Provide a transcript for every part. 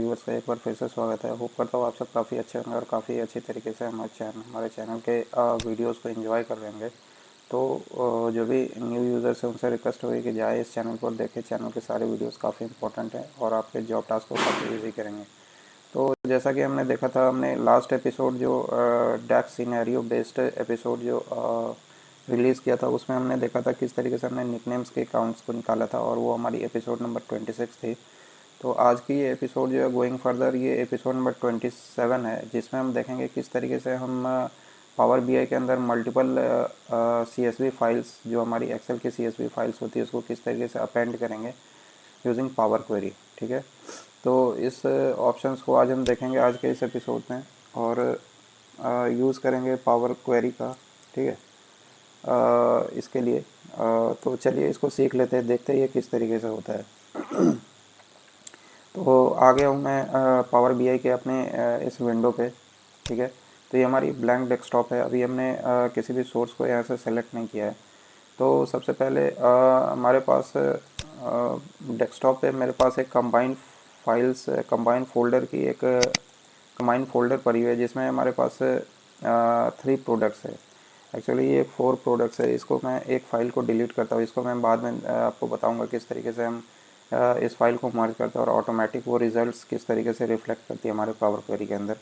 Viewers का एक बार फिर से स्वागत है। होप करता हूँ आप सब काफ़ी अच्छे होंगे और काफ़ी अच्छी तरीके से हमारे चैनल के वीडियोस को एंजॉय कर रहे होंगे। तो जो भी न्यू यूज़र्स हैं उनसे रिक्वेस्ट होगी कि जाए इस चैनल पर, देखें। चैनल के सारे वीडियोस काफ़ी इंपॉर्टेंट हैं और आपके जॉब टास्क को काफ़ी ईजी करेंगे। तो जैसा कि हमने देखा था, हमने लास्ट एपिसोड जो डैक्स सिनेरियो बेस्ड एपिसोड जो रिलीज़ किया था, उसमें हमने देखा था किस तरीके से हमने निकनेम्स के काउंट्स को निकाला था, और वो हमारी एपिसोड नंबर 26 थी। तो आज की ये एपिसोड जो है गोइंग फर्दर, ये एपिसोड नंबर 27 है, जिसमें हम देखेंगे किस तरीके से हम पावर बीआई के अंदर मल्टीपल सीएसवी फाइल्स, जो हमारी एक्सेल की सीएसवी फाइल्स होती है, उसको किस तरीके से अपेंड करेंगे यूजिंग पावर क्वेरी। ठीक है, तो इस ऑप्शंस को आज हम देखेंगे आज के इस एपिसोड में, और यूज़ करेंगे पावर क्वेरी का। ठीक है, इसके लिए तो चलिए इसको सीख लेते हैं, देखते हैं ये किस तरीके से होता है। तो आ गया हूँ मैं पावर बीआई के अपने इस विंडो पे। ठीक है, तो ये हमारी ब्लैंक डेस्कटॉप है। अभी हमने किसी भी सोर्स को यहाँ से सेलेक्ट नहीं किया है। तो सबसे पहले हमारे पास डेस्कटॉप पे मेरे पास एक कंबाइंड फोल्डर की एक कंबाइंड फोल्डर पड़ी हुई है, जिसमें हमारे पास 3 प्रोडक्ट्स है। एक्चुअली ये 4 प्रोडक्ट्स है। इसको मैं एक फ़ाइल को डिलीट करता हूँ, इसको मैं बाद में आपको बताऊंगा किस तरीके से हम इस फाइल को मर्ज करते हैं और ऑटोमेटिक वो रिजल्ट्स किस तरीके से रिफ्लेक्ट करती है हमारे पावर क्वेरी के अंदर।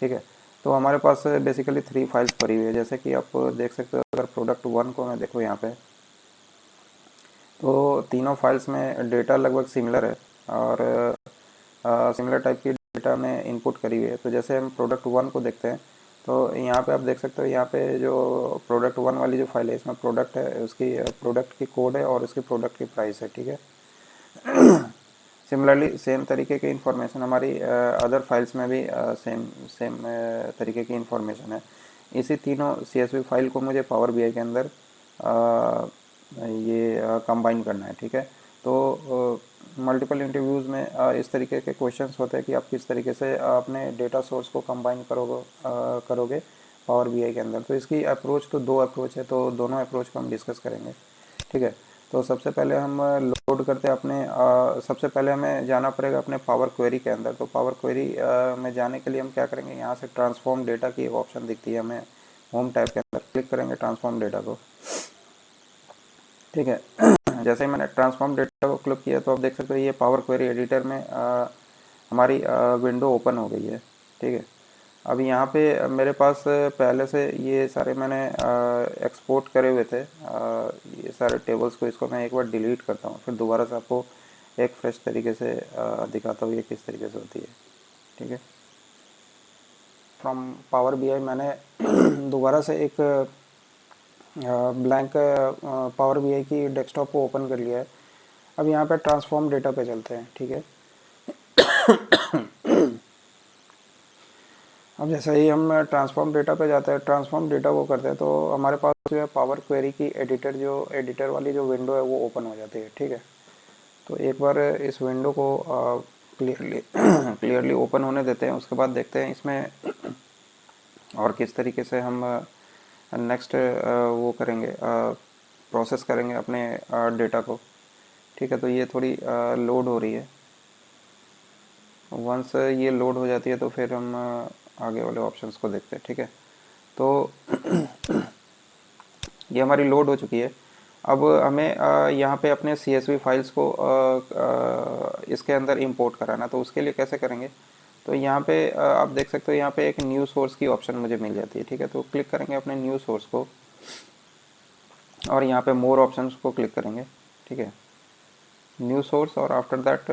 ठीक है, तो हमारे पास बेसिकली 3 फाइल्स पड़ी हुई है, जैसे कि आप देख सकते हो। अगर प्रोडक्ट 1 को मैं देखूँ यहाँ पे, तो तीनों फाइल्स में डेटा लगभग सिमिलर है और सिमिलर टाइप की डेटा में इनपुट करी हुई है। तो जैसे हम प्रोडक्ट 1 को देखते हैं, तो यहाँ पे आप देख सकते हो, यहाँ पे जो प्रोडक्ट 1 वाली जो फाइल है, इसमें प्रोडक्ट है, उसकी प्रोडक्ट की कोड है और उसकी प्रोडक्ट की प्राइस है। ठीक है, सिमिलरली सेम तरीके की इन्फॉर्मेशन हमारी अदर फाइल्स में भी सेम सेम तरीके की इन्फॉर्मेशन है। इसी तीनों सीएसवी फाइल को मुझे पावर बीआई के अंदर ये कंबाइन करना है। ठीक है, तो मल्टीपल इंटरव्यूज़ में इस तरीके के क्वेश्चंस होते हैं कि आप किस तरीके से अपने डेटा सोर्स को कंबाइन करोगे पावर बीआई के अंदर। तो इसकी अप्रोच तो 2 अप्रोच है, तो दोनों अप्रोच को हम डिस्कस करेंगे। ठीक है, तो सबसे पहले हम लोड करते हैं अपने सबसे पहले हमें जाना पड़ेगा अपने पावर क्वेरी के अंदर। तो पावर क्वेरी में जाने के लिए हम क्या करेंगे, यहाँ से ट्रांसफॉर्म डेटा की एक ऑप्शन दिखती है हमें होम टैब के अंदर, क्लिक करेंगे ट्रांसफॉर्म डेटा को। ठीक है, जैसे ही मैंने ट्रांसफॉर्म डेटा को क्लिक किया, तो आप देख सकते हो ये पावर क्वेरी एडिटर में हमारी विंडो ओपन हो गई है। ठीक है, अब यहाँ पे मेरे पास पहले से ये सारे मैंने एक्सपोर्ट करे हुए थे, ये सारे टेबल्स को। इसको मैं एक बार डिलीट करता हूँ, फिर दोबारा से आपको एक फ्रेश तरीके से दिखाता हूँ ये किस तरीके से होती है। ठीक है, फ्रॉम पावर बीआई मैंने दोबारा से एक ब्लैंक पावर बीआई की डेस्कटॉप को ओपन कर लिया है। अब यहाँ पे ट्रांसफॉर्म डेटा पे चलते हैं। ठीक है, अब जैसे ही हम ट्रांसफॉर्म डेटा पे जाते हैं, ट्रांसफॉर्म डेटा को करते हैं, तो हमारे पास जो है पावर क्वेरी की एडिटर वाली जो विंडो है वो ओपन हो जाती है। ठीक है, तो एक बार इस विंडो को क्लियरली क्लियरली ओपन होने देते हैं। उसके बाद देखते हैं इसमें और किस तरीके से हम नेक्स्ट वो करेंगे, प्रोसेस करेंगे अपने डेटा को। ठीक है, तो ये थोड़ी लोड हो रही है। वंस ये लोड हो जाती है तो फिर हम आगे वाले ऑप्शंस को देखते हैं। ठीक है, तो ये हमारी लोड हो चुकी है। अब हमें यहाँ पे अपने CSV फाइल्स को इसके अंदर इंपोर्ट कराना। तो उसके लिए कैसे करेंगे, तो यहाँ पे आप देख सकते हो, यहाँ पे एक न्यू सोर्स की ऑप्शन मुझे मिल जाती है। ठीक है, तो क्लिक करेंगे अपने न्यू सोर्स को और यहाँ पे मोर ऑप्शंस को क्लिक करेंगे। ठीक है, न्यू सोर्स, और after that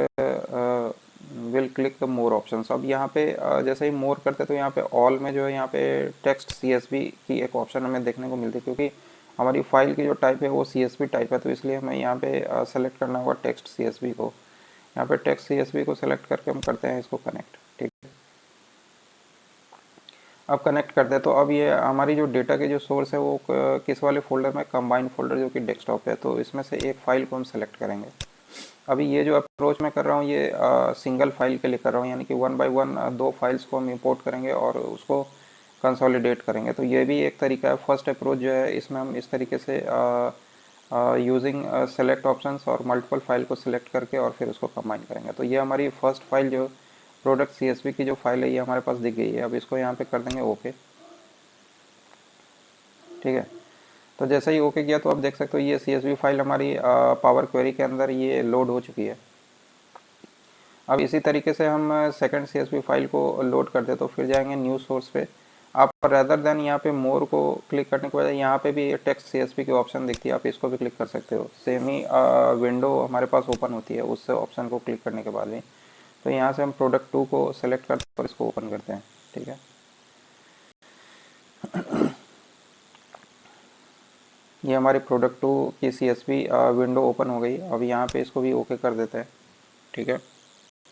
will click the more options. अब यहाँ पे जैसे ही मोर करते हैं, तो यहाँ पे ऑल में जो है, यहाँ पे टेक्स्ट CSV की एक ऑप्शन हमें देखने को मिलती है, क्योंकि हमारी फाइल की जो टाइप है वो CSV टाइप है। तो इसलिए हमें यहाँ पे सेलेक्ट करना होगा टेक्स्ट CSV को। यहाँ पे टेक्स्ट CSV को सेलेक्ट करके हम करते हैं इसको कनेक्ट। ठीक है, अब कनेक्ट करते हैं, तो अब ये हमारी जो डेटा के जो सोर्स है वो किस वाले फोल्डर में, कंबाइंड फोल्डर, जो कि डेस्कटॉप है। तो इसमें से एक फ़ाइल को हम सेलेक्ट करेंगे। अभी ये जो अप्रोच मैं कर रहा हूँ, ये सिंगल फाइल के लिए कर रहा हूँ, यानी कि 1 बाय 1 2 फाइल्स को हम इंपोर्ट करेंगे और उसको कंसोलिडेट करेंगे। तो ये भी एक तरीका है। फर्स्ट अप्रोच जो है, इसमें हम इस तरीके से यूजिंग सेलेक्ट ऑप्शंस और मल्टीपल फाइल को सिलेक्ट करके और फिर उसको कंबाइन करेंगे। तो ये हमारी फर्स्ट फाइल जो प्रोडक्ट CSV की जो फाइल है ये हमारे पास दिख गई है। अब इसको यहाँ पे कर देंगे ओके। ठीक है, तो जैसे ही ओके किया तो आप देख सकते हो ये CSV फाइल हमारी पावर क्वेरी के अंदर ये लोड हो चुकी है। अब इसी तरीके से हम सेकंड CSV फाइल को लोड करते तो फिर जाएंगे न्यू सोर्स पे। आप रेदर देन यहाँ पे मोर को क्लिक करने के बाद यहाँ पे भी टेक्स्ट CSV की ऑप्शन दिखती है, आप इसको भी क्लिक कर सकते हो। सेम ही विंडो हमारे पास ओपन होती है उससे ऑप्शन को क्लिक करने के बाद भी। तो यहाँ से हम प्रोडक्ट 2 को सेलेक्ट करते हैं और इसको ओपन करते हैं। ठीक है, ये हमारी प्रोडक्ट 2 की CSV विंडो ओपन हो गई। अब यहाँ पे इसको भी ओके कर देते हैं। ठीक है,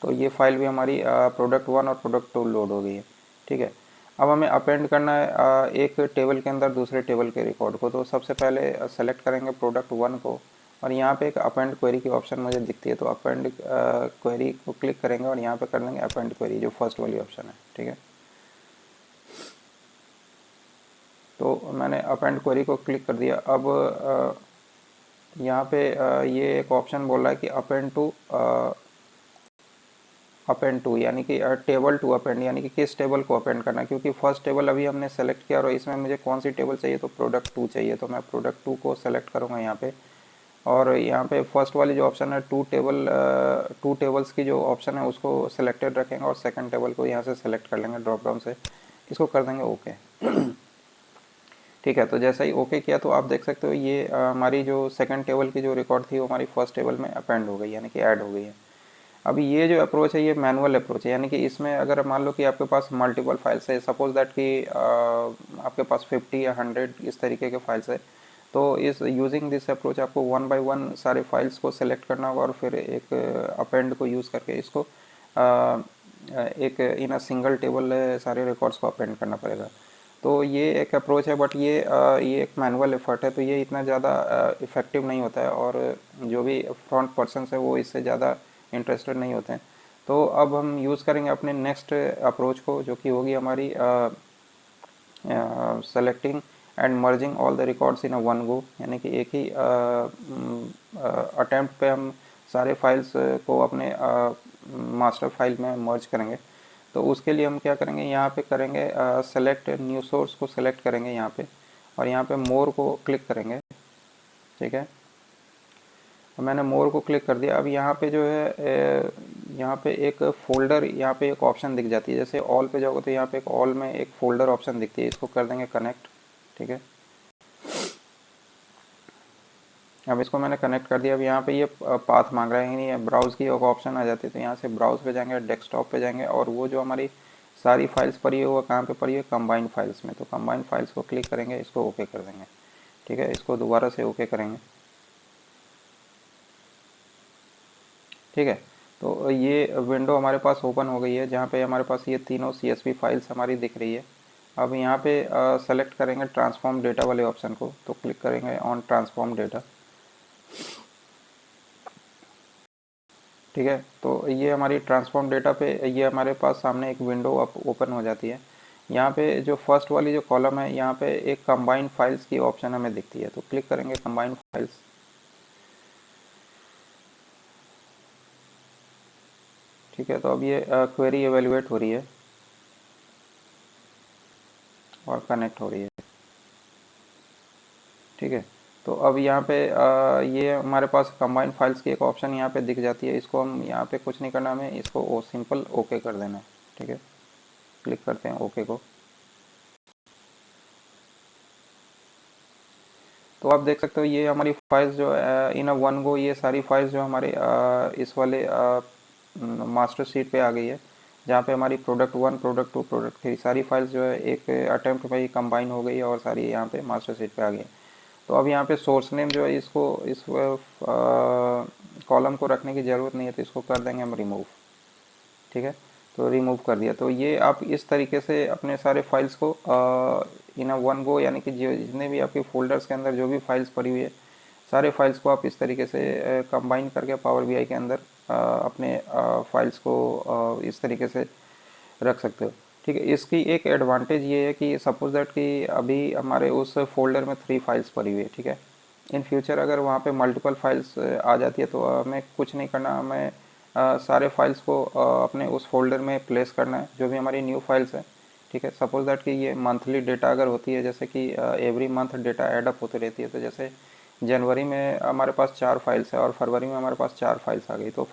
तो ये फाइल भी हमारी प्रोडक्ट 1 और प्रोडक्ट 2 लोड हो गई है। ठीक है, अब हमें अपेंड करना है एक टेबल के अंदर दूसरे टेबल के रिकॉर्ड को। तो सबसे पहले सेलेक्ट करेंगे प्रोडक्ट 1 को और यहाँ पे एक अपेंड क्वेरी की ऑप्शन मुझे दिखती है, तो अपेंड क्वेरी को क्लिक करेंगे और यहाँ पे कर देंगे अपेंड क्वेरी, जो फर्स्ट वाली ऑप्शन है। ठीक है, तो मैंने अपेंड क्वेरी को क्लिक कर दिया। अब यहाँ पे ये एक ऑप्शन बोल रहा है कि अपेंड टू, यानी कि टेबल टू अपेंड, यानी कि किस टेबल को अपेंड करना है। क्योंकि फर्स्ट टेबल अभी हमने सेलेक्ट किया और इसमें मुझे कौन सी टेबल चाहिए, तो प्रोडक्ट 2 चाहिए। तो मैं प्रोडक्ट 2 को सेलेक्ट करूँगा यहाँ पे। और यहाँ पे फर्स्ट वाली जो ऑप्शन है टू टेबल्स की जो ऑप्शन है उसको सिलेक्टेड रखेंगे और सेकंड टेबल को यहाँ से सेलेक्ट कर लेंगे ड्रॉप डाउन से, इसको कर देंगे ओके। ठीक है, तो जैसा ही ओके किया तो आप देख सकते हो ये हमारी जो सेकंड टेबल की जो रिकॉर्ड थी वो हमारी फर्स्ट टेबल में अपेंड हो गई, यानी कि ऐड हो गई है। अभी ये जो अप्रोच है ये मैनुअल अप्रोच है, यानी कि इसमें अगर मान लो कि आपके पास मल्टीपल फाइल्स है, सपोज दैट कि आपके पास 50 या 100 इस तरीके के फाइल्स है, तो इस यूजिंग दिस अप्रोच आपको 1 बाय 1 सारे फाइल्स को सेलेक्ट करना होगा और फिर एक अपेंड को यूज़ करके इसको एक इन अ सिंगल टेबल सारे रिकॉर्ड्स को अपेंड करना पड़ेगा। तो ये एक अप्रोच है, बट ये एक मैनुअल एफर्ट है, तो ये इतना ज़्यादा इफ़ेक्टिव नहीं होता है और जो भी फ्रंट पर्सन्स है वो इससे ज़्यादा इंटरेस्टेड नहीं होते हैं। तो अब हम यूज़ करेंगे अपने नेक्स्ट अप्रोच को, जो कि होगी हमारी selecting and merging all the records in a one go, यानी कि एक ही अटेम्प्ट पे हम सारे फाइल्स को अपने मास्टर फाइल में मर्ज करेंगे। तो उसके लिए हम क्या करेंगे, यहाँ पे करेंगे सेलेक्ट न्यू सोर्स को सेलेक्ट करेंगे यहाँ पे और यहाँ पे मोर को क्लिक करेंगे। ठीक है, तो मैंने मोर को क्लिक कर दिया। अब यहाँ पे जो है यहाँ पे एक फोल्डर, यहाँ पे एक ऑप्शन दिख जाती है। जैसे ऑल पे जाओगे तो यहाँ पे एक ऑल में एक फोल्डर ऑप्शन दिखती है, इसको कर देंगे कनेक्ट। ठीक है, अब इसको मैंने कनेक्ट कर दिया। अब यहाँ पे ये पाथ मांग रहा है, नहीं है, ब्राउज़ की एक ऑप्शन आ जाती है, तो यहाँ से ब्राउज़ पे जाएंगे, डेस्कटॉप पे जाएंगे और वो जो हमारी सारी फाइल्स पड़ी है वो कहाँ पे पड़ी है, कंबाइन फाइल्स में। तो कंबाइन फाइल्स को क्लिक करेंगे, इसको ओके कर देंगे। ठीक है, इसको दोबारा से ओके करेंगे। ठीक है, तो ये विंडो हमारे पास ओपन हो गई है, जहाँ पे हमारे पास ये तीनों CSV फाइल्स हमारी दिख रही है। अब यहाँ पे सेलेक्ट करेंगे ट्रांसफॉर्म डेटा वाले ऑप्शन को, तो क्लिक करेंगे ऑन ट्रांसफॉर्म डेटा। ठीक है, तो ये हमारी ट्रांसफॉर्म डेटा पे ये हमारे पास सामने एक विंडो ओपन हो जाती है। यहाँ पे जो फर्स्ट वाली जो कॉलम है, यहाँ पे एक कंबाइन फाइल्स की ऑप्शन हमें दिखती है, तो क्लिक करेंगे कंबाइन फाइल्स। ठीक है, तो अब ये क्वेरी एवेल्युएट हो रही है और कनेक्ट हो रही है। ठीक है, तो अब यहाँ पे ये हमारे पास कंबाइंड फाइल्स की एक ऑप्शन यहाँ पे दिख जाती है। इसको हम यहाँ पे कुछ नहीं करना, हमें इसको सिंपल ओके कर देना है। ठीक है, क्लिक करते हैं ओके को। तो आप देख सकते हो ये हमारी फाइल्स जो इन अ वन गो, ये सारी फाइल्स जो हमारे इस वाले मास्टर शीट पे आ गई है, जहाँ पे हमारी प्रोडक्ट 1, प्रोडक्ट 2, प्रोडक्ट 3 सारी फाइल्स जो है एक अटेम्प्ट में ही कंबाइन हो गई है और सारी यहाँ पे मास्टर शीट पे आ गई है। तो अब यहाँ पे सोर्स नेम जो है इसको इस कॉलम को रखने की ज़रूरत नहीं है, तो इसको कर देंगे हम रिमूव। ठीक है, तो रिमूव कर दिया। तो ये आप इस तरीके से अपने सारे फाइल्स को इन अ वन गो, यानी कि जो जितने भी आपके फोल्डर्स के अंदर जो भी फाइल्स पड़ी हुई है, सारे फाइल्स को आप इस तरीके से कंबाइन करके पावर BI के अंदर अपने फाइल्स को इस तरीके से रख सकते हो। ठीक है, इसकी एक एडवांटेज ये है कि सपोज दैट कि अभी हमारे उस फोल्डर में 3 फाइल्स पड़ी हुई है। ठीक है, इन फ्यूचर अगर वहाँ पे मल्टीपल फाइल्स आ जाती है तो हमें कुछ नहीं करना, हमें सारे फाइल्स को अपने उस फोल्डर में प्लेस करना है जो भी हमारी न्यू फाइल्स है। ठीक है, सपोज दैट कि ये मंथली डेटा अगर होती है, जैसे कि every month data add up होती रहती है, तो जैसे जनवरी में हमारे पास 4 फाइल्स है और फरवरी में हमारे पास 4 फाइल्स आ गई, तो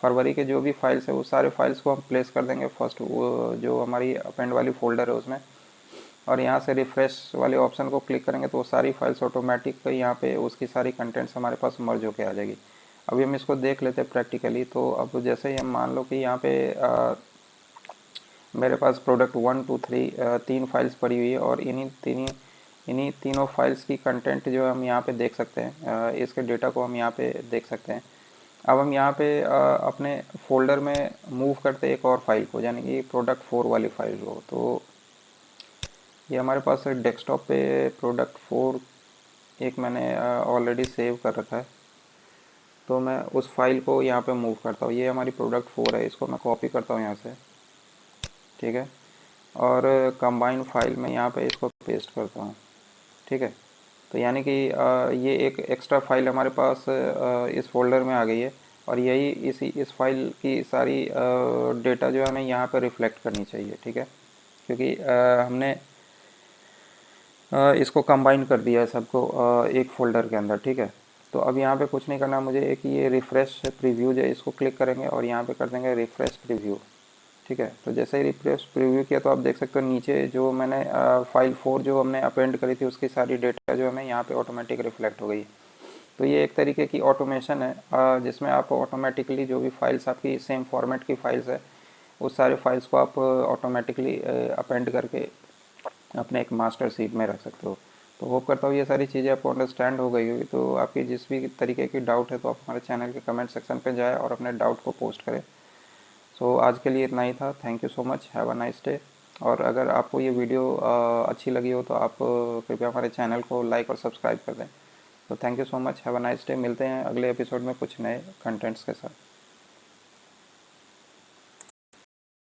फरवरी के जो भी फाइल्स है वो सारे फाइल्स को हम प्लेस कर देंगे फर्स्ट वो जो हमारी अपेंड वाली फोल्डर है उसमें, और यहाँ से रिफ़्रेश वाले ऑप्शन को क्लिक करेंगे तो वो सारी फाइल्स ऑटोमेटिक यहाँ पे उसकी सारी कंटेंट्स हमारे पास मर्ज होके आ जाएगी। अभी हम इसको देख लेते हैं प्रैक्टिकली। तो अब जैसे ही हम मान लो कि यहाँ पे मेरे पास प्रोडक्ट 1 2 3 तीन फाइल्स पड़ी हुई है और इन्हीं तीनों फाइल्स की कंटेंट जो हम यहाँ पे देख सकते हैं, इसके डेटा को हम यहाँ पे देख सकते हैं। अब हम यहाँ पे अपने फोल्डर में मूव करते हैं एक और फाइल को, यानी कि प्रोडक्ट 4 वाली फाइल को। तो ये हमारे पास डेस्कटॉप पे प्रोडक्ट 4 एक मैंने ऑलरेडी सेव कर रखा है, तो मैं उस फाइल को यहाँ पे मूव करता हूँ। ये हमारी प्रोडक्ट 4 है, इसको मैं कॉपी करता हूँ यहाँ से, ठीक है, और कंबाइन फाइल में यहाँ पे इसको पेस्ट करता हूँ। ठीक है, तो यानी कि ये एक एक्स्ट्रा फाइल हमारे पास इस फोल्डर में आ गई है, और यही इस फाइल की सारी डेटा जो है हमें यहाँ पे रिफ्लेक्ट करनी चाहिए। ठीक है, क्योंकि हमने इसको कंबाइन कर दिया है सबको एक फ़ोल्डर के अंदर। ठीक है, तो अब यहाँ पे कुछ नहीं करना मुझे, एक ये रिफ़्रेश प्रीव्यू जो है इसको क्लिक करेंगे और यहाँ पे कर देंगे रिफ़्रेश प्रीव्यू। ठीक है, तो जैसे ही रिफ़्रेश प्रीव्यू किया तो आप देख सकते हो नीचे जो मैंने फाइल 4 जो हमने अपेंड करी थी उसकी सारी डेटा जो हमें यहाँ पे ऑटोमेटिक रिफ्लेक्ट हो गई। तो ये एक तरीके की ऑटोमेशन है जिसमें आप ऑटोमेटिकली जो भी फाइल्स आपकी सेम फॉर्मेट की फाइल्स है उस सारे फाइल्स को आप ऑटोमेटिकली अपेंड करके अपने एक मास्टर सीट में रख सकते हो। तो होप करता हूँ ये सारी चीज़ें आपको अंडरस्टैंड हो गई होगी। तो आपकी जिस भी तरीके की डाउट है तो आप हमारे चैनल के कमेंट सेक्शन पे जाएँ और अपने डाउट को पोस्ट करें। सो आज के लिए इतना ही था। Thank you so much, have a nice day. और अगर आपको ये वीडियो अच्छी लगी हो तो आप कृपया हमारे चैनल को लाइक और सब्सक्राइब कर दें। तो thank you so much, have a nice day. मिलते हैं अगले एपिसोड में कुछ नए कंटेंट्स के साथ।